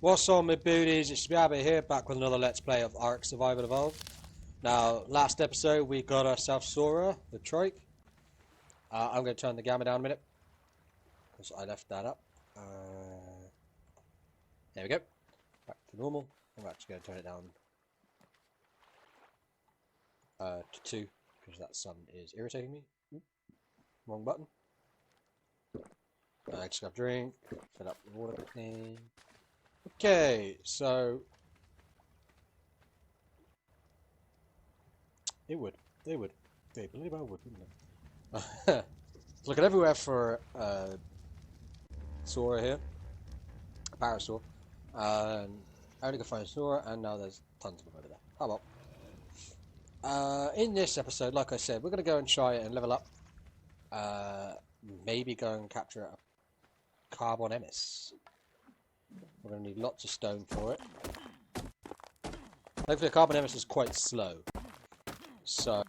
What's on my booties? It's Yabba here, back with another Let's Play of ARK Survival Evolved. Now, last episode we got ourselves Sora, the trike. I'm going to turn the gamma down a minute, because I left that up. There we go. Back to normal. I'm actually going to turn it down to 2, because that sun is irritating me. Oop, wrong button. I just got a drink, fill up the water quickly. Okay, so they would, they believe I would, wouldn't they? Looking everywhere for Sora here, a Parasaur, and I only could find Sora, and now there's tons of them over there. Oh well. In this episode, like I said, we're going to go and try it and level up. Maybe go and capture a carbon emis. We're going to need lots of stone for it. Hopefully, a carbon emis is quite slow. So,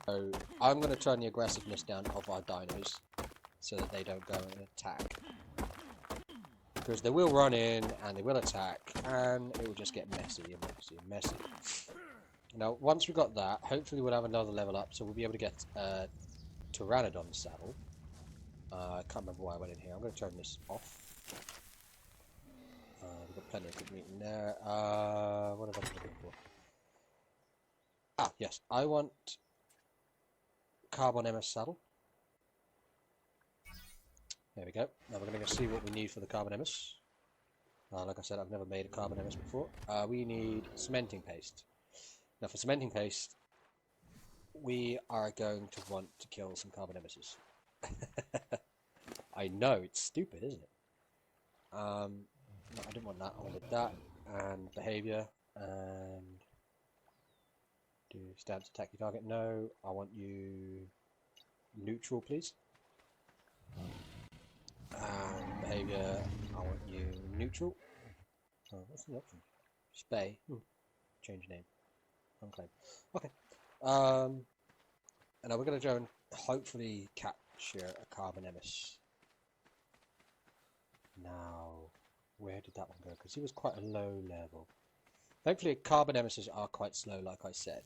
I'm going to turn the aggressiveness down of our dinos so that they don't go and attack. Because they will run in and they will attack, and it will just get messy and messy and messy. Now, once we've got that, hopefully we'll have another level up, so we'll be able to get Pteranodon saddle. I can't remember why I went in here. I'm going to turn this off. We've got plenty of good meat in there. What have I been looking for? Ah, yes. I want carbon emis saddle. There we go. Now we're going to go see what we need for the carbon emis. Like I said, I've never made a carbon emis before. We need cementing paste. Now for cementing paste, we are going to want to kill some carbon emises. I know, it's stupid, isn't it? No, I didn't want that. I wanted that, and behavior, and do stance attack your target. No, I want you neutral, please. And behavior, I want you neutral. Oh, what's the option? Spay. Change name. Unclaim. Okay. And now we're going to go and hopefully capture a carbon emis. Now, where did that one go? Because he was quite a low level. Thankfully, carbon emises are quite slow, like I said.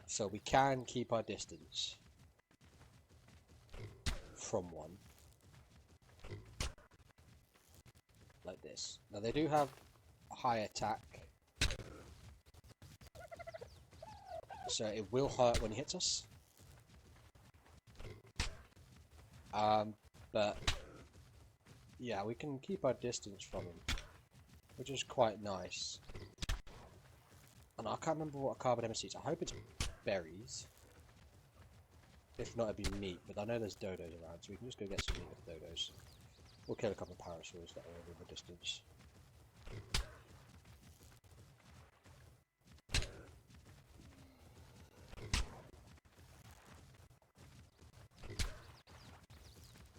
So we can keep our distance from one. Like this. Now, they do have a high attack. So it will hurt when he hits us. But yeah, we can keep our distance from him, which is quite nice. And I can't remember what a carbon emis is. I hope it's berries. If not, it'd be meat. But I know there's dodos around, so we can just go get some meat with dodos. We'll kill a couple of parasaurs that are over the distance.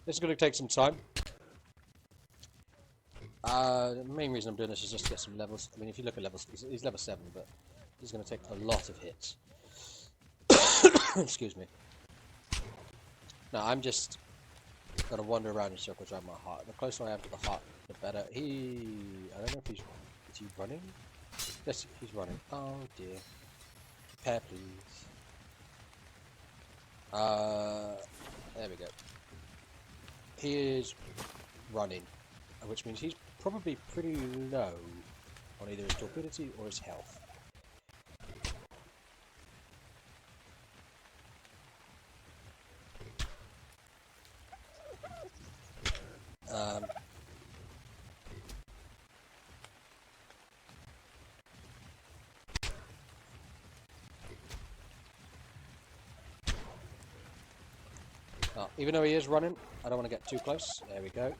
This is going to take some time. The main reason I'm doing this is just to get some levels. I mean, if you look at levels, he's level 7, but he's going to take a lot of hits. Excuse me. Now, I'm just going to wander around in circles around my heart. The closer I am to the heart, the better. I don't know if is he running? Yes, he's running. Oh dear. Prepare, please. There we go. He is running, which means he's probably pretty low on either his torpidity or his health. Even though he is running, I don't want to get too close. There we go.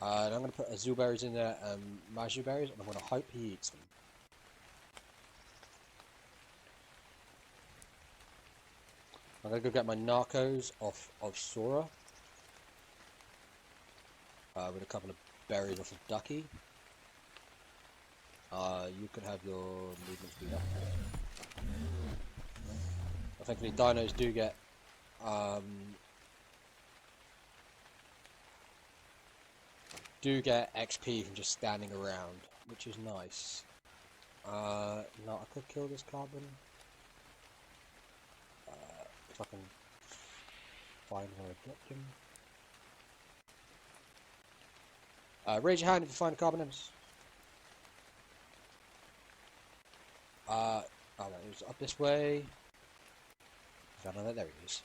And I'm going to put azul berries in there and maju berries, and I'm going to hope he eats them. I'm going to go get my narcos off of Sora. With a couple of berries off of Ducky. You could have your movement speed up. Thankfully, dinos do get do get XP from just standing around, which is nice. No, I could kill this carbon. If I can find where I dropped him. Raise your hand if you find a carbon imps. Oh no, he was up this way. Found another, there he is.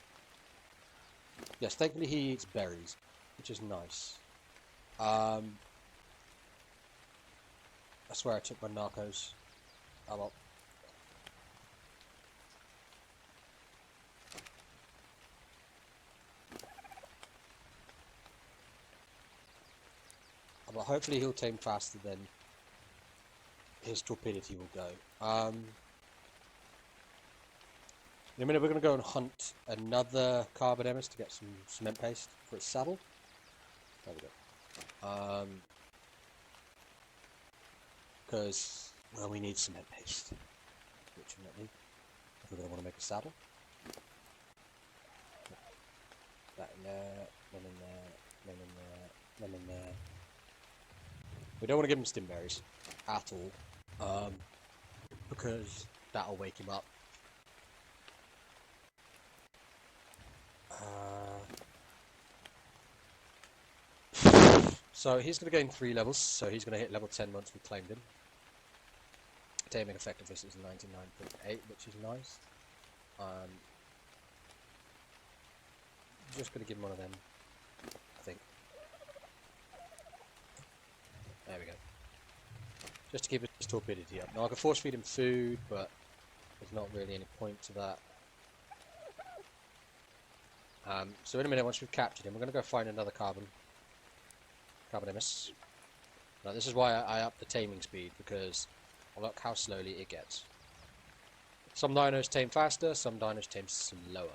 Yes, thankfully he eats berries, which is nice. I swear I took my narcos. Oh well. But hopefully he'll tame faster than his torpidity will go. In a minute we're going to go and hunt another carbon emis to get some cement paste for its saddle. There we go. Because, well, we need cement paste, fortunately, if we're going to want to make a saddle. That in there, one in there, one in there, one in there. We don't want to give him stimberries at all, because that'll wake him up. So he's going to gain 3 levels, so he's going to hit level 10 once we claimed him. Taming effectiveness is 99.8, which is nice. Just going to give him one of them, I think. There we go. Just to keep his torpidity up. Now I can force feed him food, but there's not really any point to that. So in a minute, once we've captured him, we're going to go find another carbon emis. Now this is why I up the taming speed, because I look how slowly it gets. Some dinos tame faster, some dinos tame slower.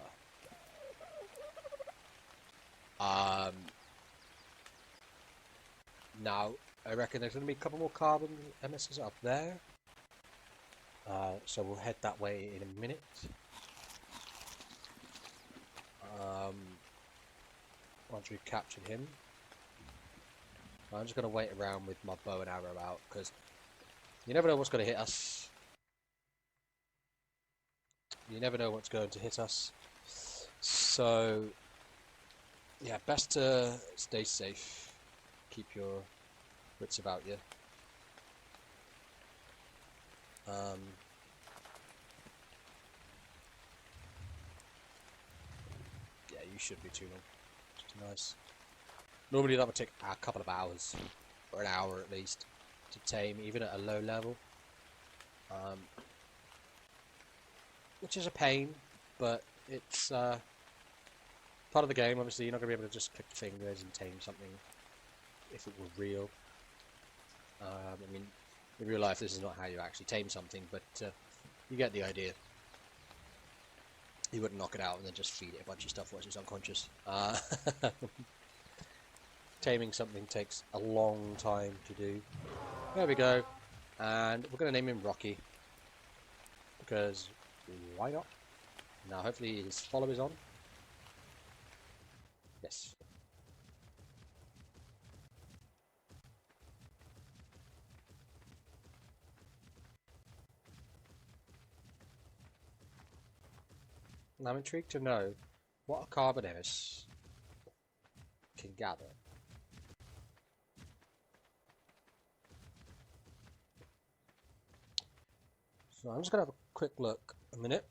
Now I reckon there's going to be a couple more carbon emissaries up there, so we'll head that way in a minute. Once we've captured him, I'm just going to wait around with my bow and arrow out, because you never know what's going to hit us. You never know what's going to hit us. So, yeah, best to stay safe. Keep your wits about you. Yeah, you shouldn't be too long. Just nice. Normally that would take a couple of hours, or an hour at least, to tame, even at a low level. Which is a pain, but it's part of the game. Obviously, you're not going to be able to just click fingers and tame something if it were real. I mean, in real life, this is not how you actually tame something, but you get the idea. You wouldn't knock it out and then just feed it a bunch of stuff once it's unconscious. Taming something takes a long time to do. There we go. And we're going to name him Rocky, because why not? Now hopefully his follow is on. Yes. And I'm intrigued to know what a carbon emis can gather. So I'm just going to have a quick look a minute.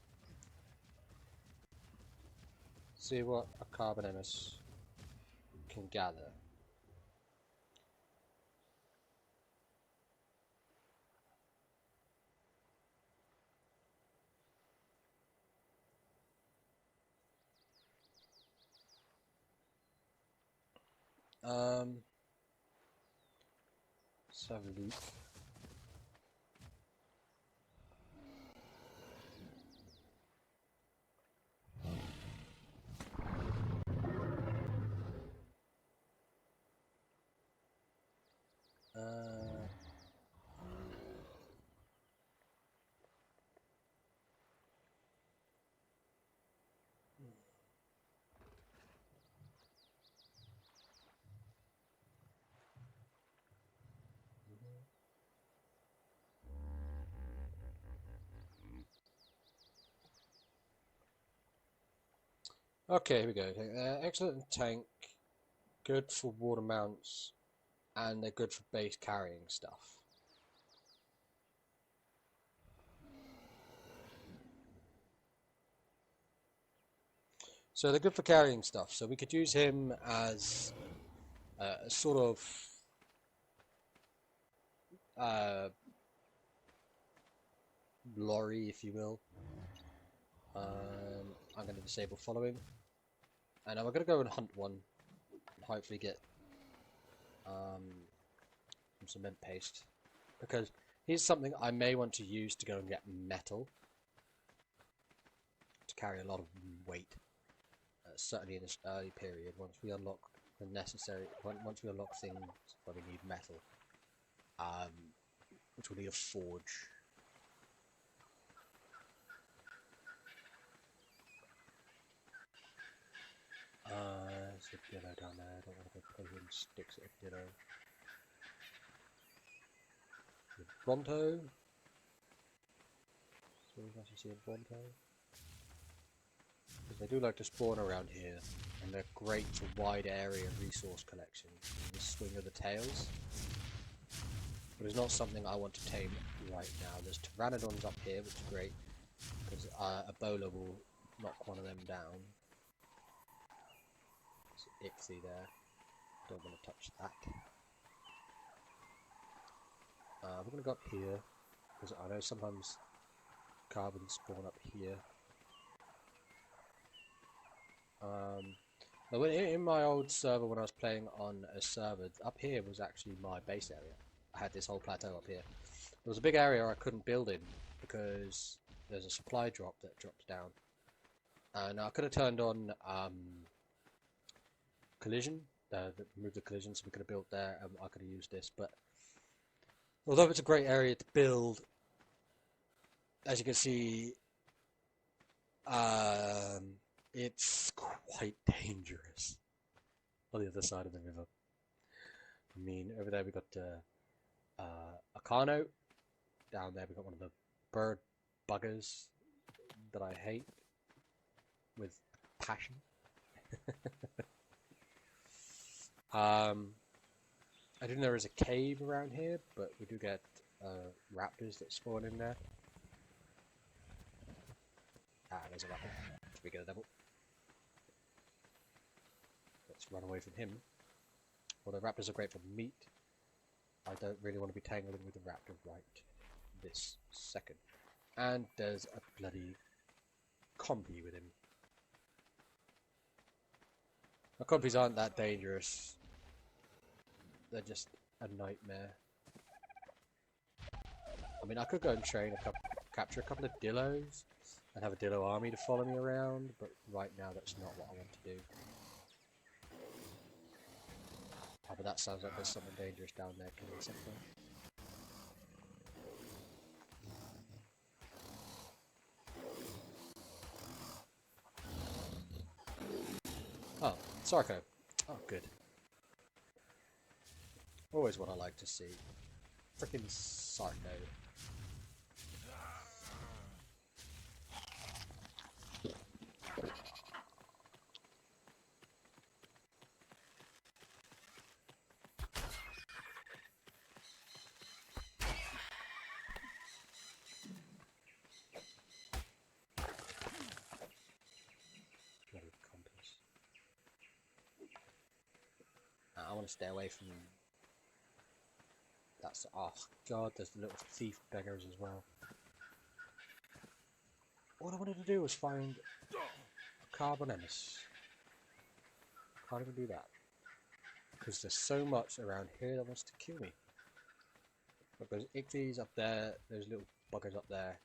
See what a carbon emis can gather. Let's have a look. Okay, here we go. Excellent tank, good for water mounts, and they're good for base carrying stuff. So they're good for carrying stuff. So we could use him as a sort of uh, lorry, if you will. I'm going to disable following, and I'm going to go and hunt one, and hopefully get some cement paste, because he's something I may want to use to go and get metal to carry a lot of weight. Certainly in this early period, once we unlock the necessary, once we unlock things where we need metal, which will need a forge. There's a dillo down there. I don't want to go poking sticks at a dillo. The Bronto. So we can actually see a Bronto. Because they do like to spawn around here, and they're great for wide area resource collection. The swing of the tails. But it's not something I want to tame right now. There's Pteranodons up here, which is great, because Ebola will knock one of them down. There's Ixie there. Don't want to touch that. We're going to go up here, because I know sometimes carbons spawn up here. In my old server, when I was playing on a server, up here was actually my base area. I had this whole plateau up here. There was a big area I couldn't build in because there's a supply drop that drops down. And I could have turned on collision, remove the collision, so we could have built there, and I could have used this. But although it's a great area to build, as you can see, it's quite dangerous on the other side of the river. I mean, over there we got a Carno. Down there we got one of the bird buggers that I hate with passion. I didn't know there was a cave around here, but we do get raptors that spawn in there. Ah, there's a raptor. We get a devil. Let's run away from him. Although raptors are great for meat, I don't really want to be tangling with a raptor right this second. And there's a bloody compy with him. Now, compies aren't that dangerous. They're just a nightmare. I mean, I could go and train capture a couple of dillos and have a dillo army to follow me around, but right now that's not what I want to do. Oh, but that sounds like there's something dangerous down there killing something. Oh, Sarko. Oh, good. Always what I like to see. Frickin' Sarko. I want to stay away from that's oh god, there's the little thief beggars as well. All I wanted to do was find a Carbonemus. Can't even do that. Because there's so much around here that wants to kill me. Look, there's Ichthyes up there, there's little buggers up there.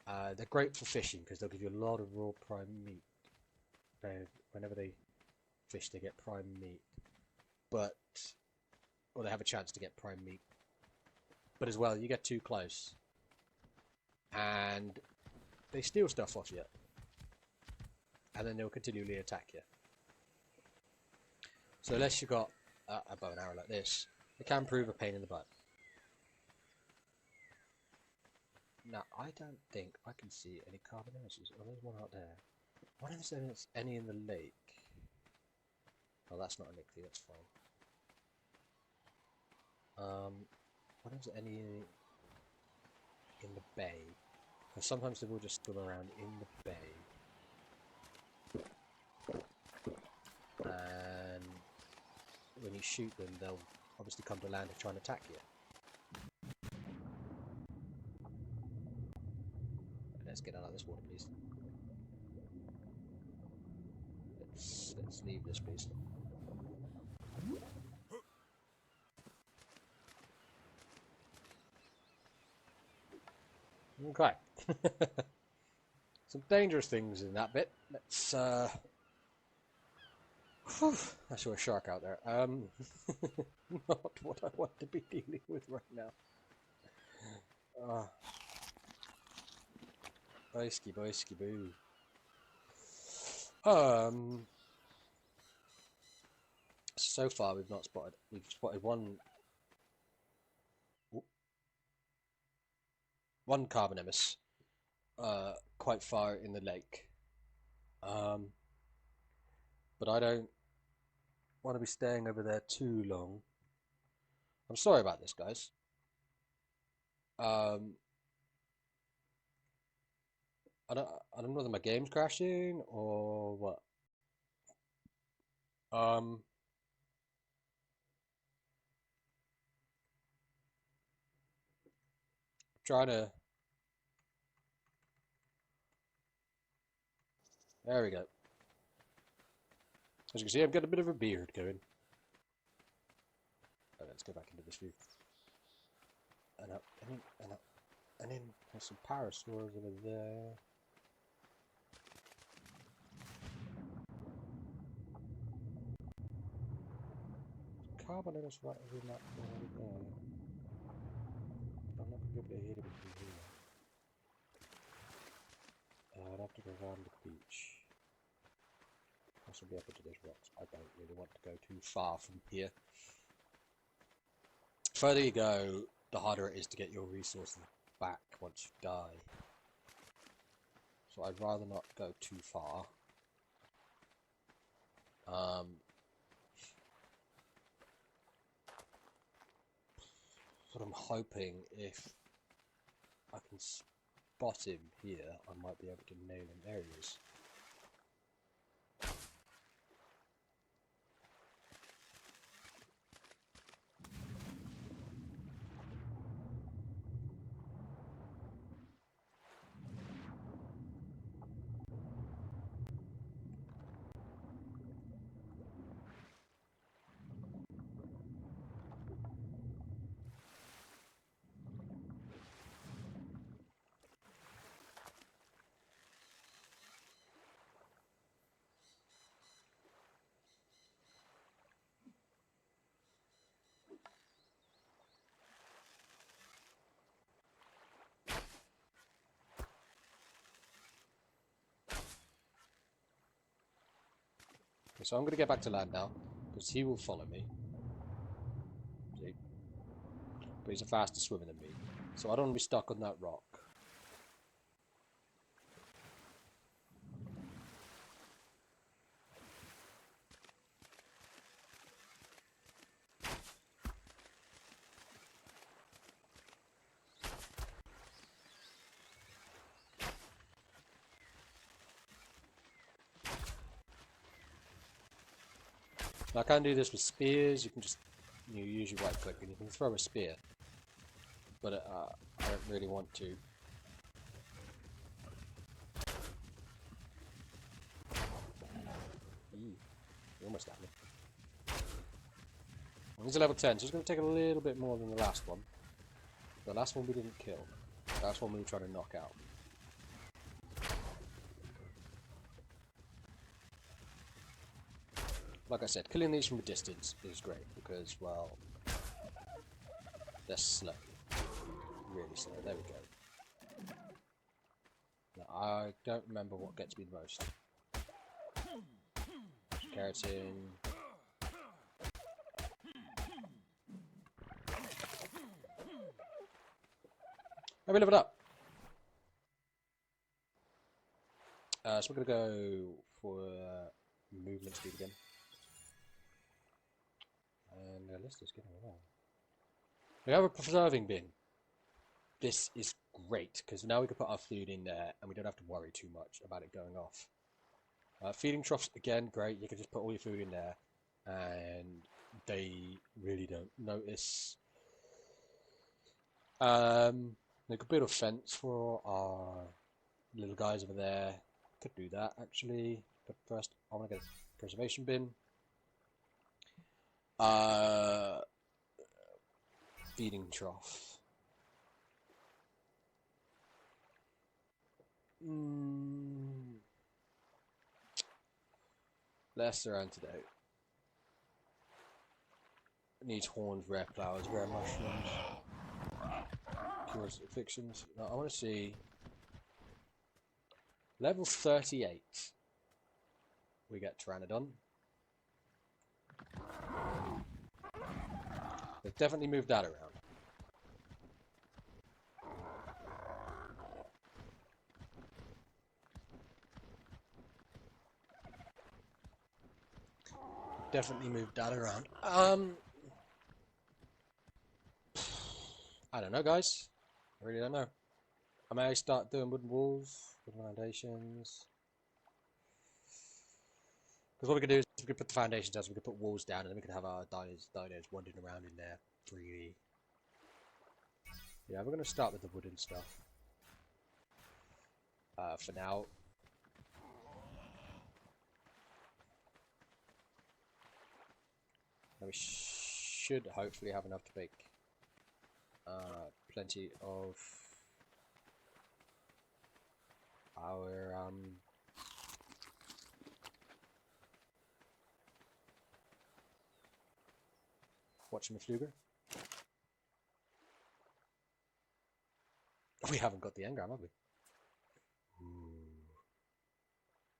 They're great for fishing because they'll give you a lot of raw prime meat. Whenever they fish, they get prime meat. Or they have a chance to get prime meat. But as well, you get too close, and they steal stuff off you, and then they'll continually attack you. So unless you've got a bow and arrow like this, it can prove a pain in the butt. Now, I don't think I can see any Carbonemuses. Oh, there's one out there. What if there's any in the lake? Oh, that's not an ichthyo, that's fine. What if there's any in the bay? Because sometimes they will just swim around in the bay. And when you shoot them, they'll obviously come to land and try and attack you. Let's get out of this water, please. Let's leave this, please. Okay. Some dangerous things in that bit. Let's I saw a shark out there. Not what I want to be dealing with right now. Boysky, boysky, boo. So far we've spotted one carbon emis, quite far in the lake. But I don't want to be staying over there too long. I'm sorry about this, guys. I don't know whether my game's crashing or what. Trying to. There we go. As you can see, I've got a bit of a beard going. Oh, let's go back into this view. And up, and in, and up, and in. There's some parasaurs over there. Carbonatus right over in that over there. I'm not going to be able to hit it from here. I'd have to go around the beach. Possibly up into those rocks. I don't really want to go too far from here. The further you go, the harder it is to get your resources back once you die. So I'd rather not go too far. But I'm hoping if I can spot him here, I might be able to nail him. There he is. So I'm going to get back to land now, because he will follow me. See? But he's a faster swimmer than me, so I don't want to be stuck on that rock. Now I can do this with spears. You can just use your right click and you can throw a spear, but I don't really want to. You almost at me. He's a level 10, so it's going to take a little bit more than the last one. The last one we didn't kill. The last one we were trying to knock out. Like I said, killing these from a distance is great because, well, they're slow. Really slow. There we go. Now, I don't remember what gets me the most. Keratin. Let me level up. So we're going to go for movement speed again. And the list is getting long. We have a preserving bin. This is great, because now we can put our food in there, and we don't have to worry too much about it going off. Feeding troughs, again, great. You can just put all your food in there, and they really don't notice. We could build a fence for our little guys over there. Could do that, actually. But first, I want to get a preservation bin. Feeding trough. Less around today. It needs horns, rare flowers, rare mushrooms, cures afflictions. Now I want to see level 38. We get Pteranodon. They've definitely moved that around. Definitely moved that around. I don't know, guys. I really don't know. I may start doing wooden walls, wooden foundations. Because what we could do is we could put the foundations down, so we could put walls down, and then we could have our dinos wandering around in there freely. Yeah, we're going to start with the wooden stuff. For now. And we should hopefully have enough to make plenty of our whatchamafluger. We haven't got the engram, have we? Ooh.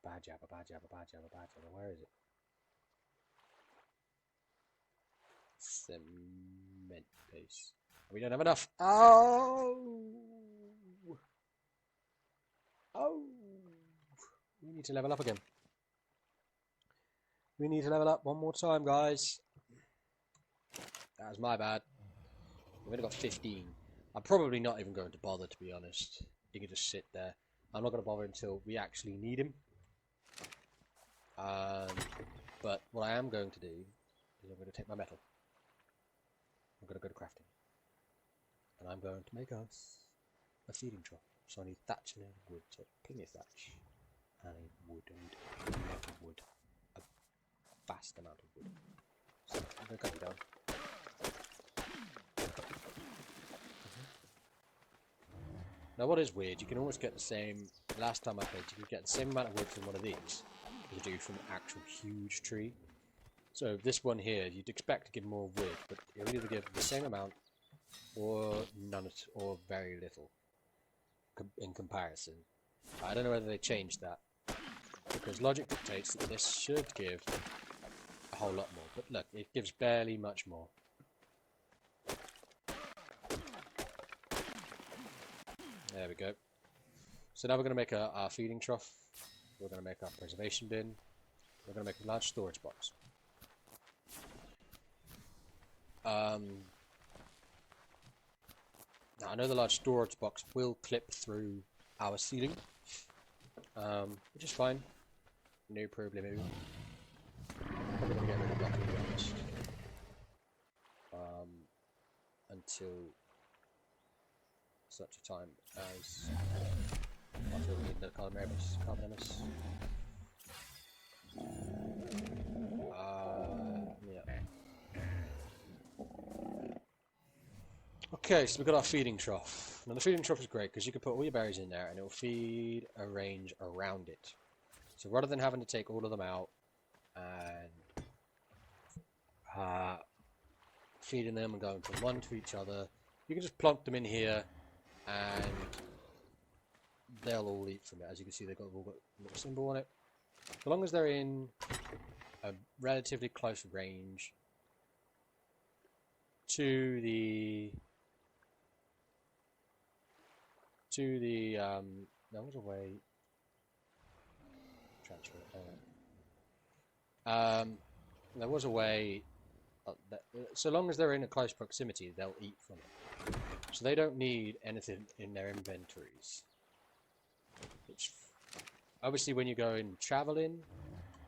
Bad Yabba, bad Yabba, bad Yabba, bad Yabba. Where is it? Cement paste. We don't have enough. Oh! Oh! We need to level up again. We need to level up one more time, guys. That was my bad. We've only got 15. I'm probably not even going to bother, to be honest. You can just sit there. I'm not going to bother until we actually need him. But what I am going to do is I'm going to take my metal. I'm going to go to crafting. And I'm going to make us a feeding trough. So I need thatch and wood. So plenty of thatch. And wood. I need a lot of wood. A vast amount of wood. So I'm going to cut you down. Now what is weird, you can almost get the same, last time I played, you could get the same amount of wood from one of these as you do from an actual huge tree. So this one here, you'd expect to give more wood, but it'll either give the same amount or none, or very little in comparison. I don't know whether they changed that, because logic dictates that this should give a whole lot more, but look, it gives barely much more. There we go. So now we're going to make our feeding trough. We're going to make our preservation bin. We're going to make a large storage box. Now I know the large storage box will clip through our ceiling, which is fine. No problem. I'm probably going to get rid of block, to be honest. Until such a time as after we need the carbonamus. Yeah. Okay, so we've got our feeding trough. Now the feeding trough is great because you can put all your berries in there and it will feed a range around it. So rather than having to take all of them out and feeding them and going from one to each other, you can just plonk them in here and they'll all eat from it. As you can see, they've all got a little symbol on it. So long as they're in a relatively close range to the no, there's a way. inventory. There was a way, so long as they're in a close proximity, they'll eat from it. So they don't need anything in their inventories. Which, obviously, when you go in traveling,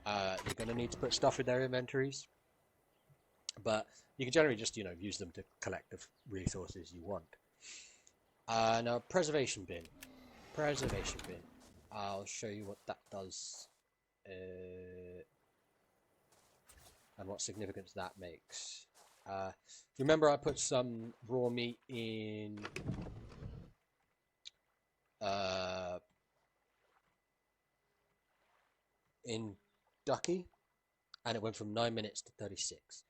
you're going to need to put stuff in their inventories. But you can generally just, use them to collect the resources you want. Now, preservation bin. Preservation bin. I'll show you what that does. And what significance that makes. If you remember, I put some raw meat in Ducky, and it went from 9 minutes to 36.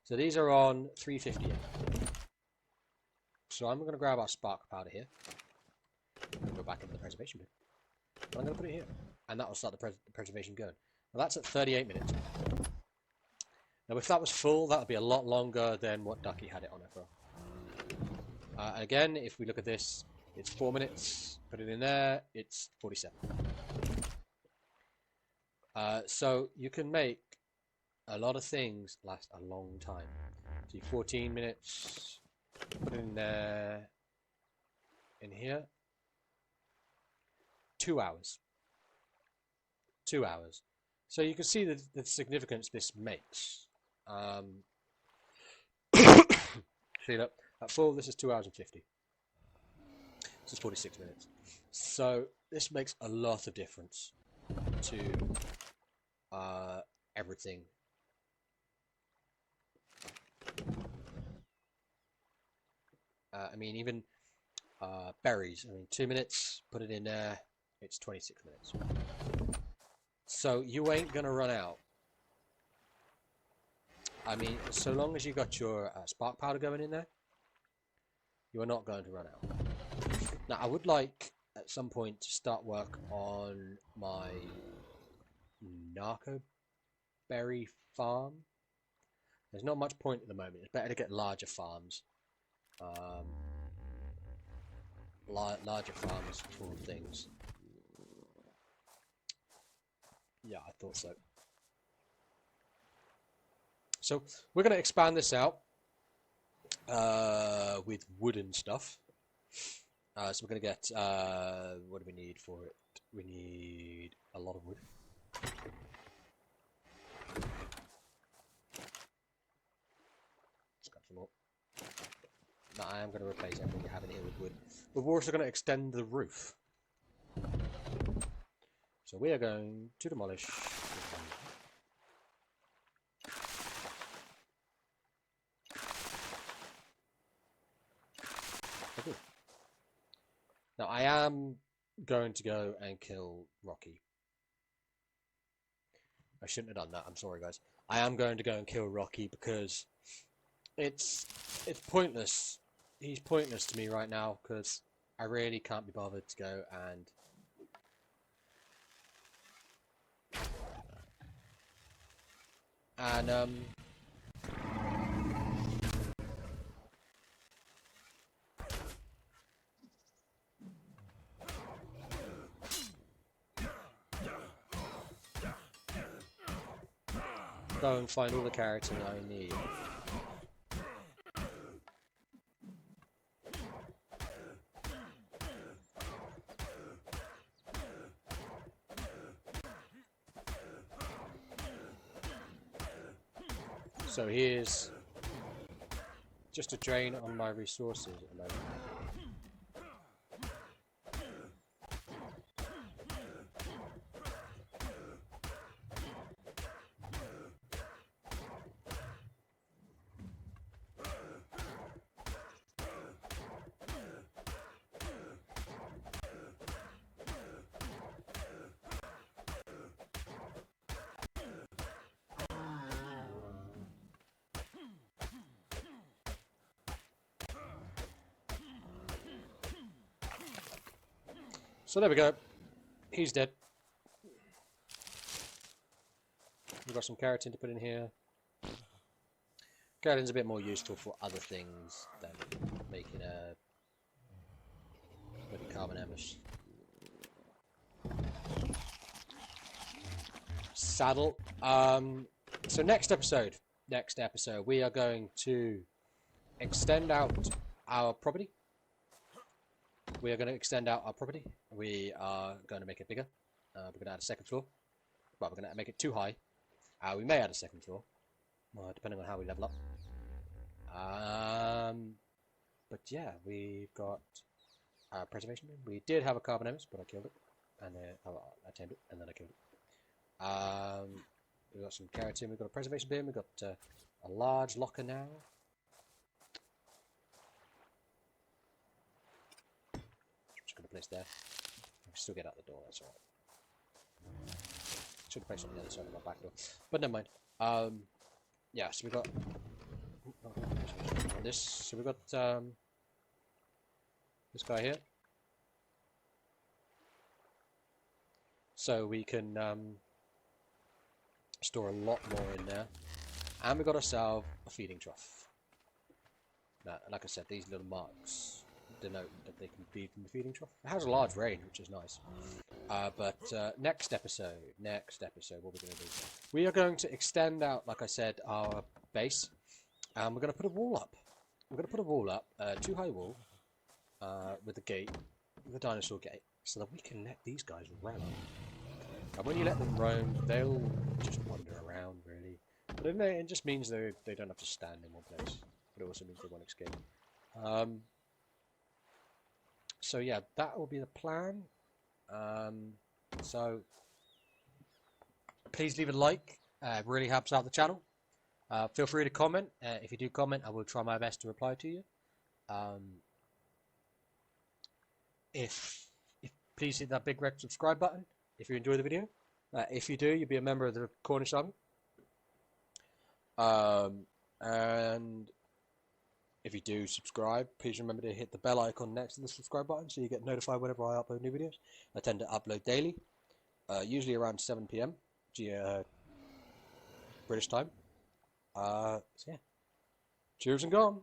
So these are on 358. So I'm going to grab our spark powder here. I'm going to go back into the preservation bin. And I'm going to put it here. And that will start the preservation going. Well, that's at 38 minutes. Now, if that was full, that would be a lot longer than what Ducky had it on it for. Again, if we look at this, it's 4 minutes. Put it in there, it's 47. So you can make a lot of things last a long time. So 14 minutes, put it in there, in here. 2 hours. 2 hours. So you can see the significance this makes. See that? At full, this is 2 hours and 50. This is 46 minutes. So this makes a lot of difference to everything. I mean, even berries. I mean, 2 minutes, put it in there, it's 26 minutes. So you ain't gonna run out. I mean, so long as you got your spark powder going in there, you are not going to run out. Now, I would like at some point to start work on my narco berry farm. There's not much point at the moment. It's better to get larger farms. Larger farms for things. Yeah, I thought so. So we're going to expand this out with wooden stuff. So we're going to get, what do we need for it? We need a lot of wood. Let's grab some more. Now I am going to replace everything we have in here with wood. But we're also going to extend the roof. So we are going to demolish. Okay. Now I am going to go and kill Rocky. I shouldn't have done that. I'm sorry, guys. I am going to go and kill Rocky because it's pointless. He's pointless to me right now because I really can't be bothered to go and go and find all the keratin I need. So here's just a drain on my resources at the moment. So there we go. He's dead. We've got some keratin to put in here. Keratin's a bit more useful for other things than making a bloody carbon emish. saddle. So next episode, we are going to extend out our property. We are going to extend out our property. We are going to make it bigger. We're going to add a second floor. Well, we're going to make it too high. We may add a second floor, depending on how we level up. But yeah, we've got our preservation bin. We did have a carbonavis, but I killed it, and I tamed it, and then I killed it. We've got some keratin. We've got a preservation bin. We've got a large locker now. Just going to place there. I can still get out the door. That's alright. Should have placed it on the other side of my back door, but never mind. Yeah, so we've got this. So we've got this guy here. So we can store a lot more in there, and we've got ourselves a feeding trough. Now, like I said, these little marks denote that they can feed from the feeding trough. It has a large range, which is nice. But next episode, what we're going to do? We are going to extend out, like I said, our base, and we're going to put a wall up. We're going to put a wall up, a too-high wall, with a gate, with a dinosaur gate, so that we can let these guys roam. And when you let them roam, they'll just wander around, really. But it just means they don't have to stand in one place. But it also means they won't escape. So yeah, that will be the plan. So please leave a like. It really helps out the channel. Feel free to comment. If you do comment, I will try my best to reply to you. If please hit that big red subscribe button if you enjoy the video. If you do, you'll be a member of the Cornish Army. And if you do subscribe, please remember to hit the bell icon next to the subscribe button so you get notified whenever I upload new videos. I tend to upload daily, usually around 7 PM British time. So yeah, cheers and gone.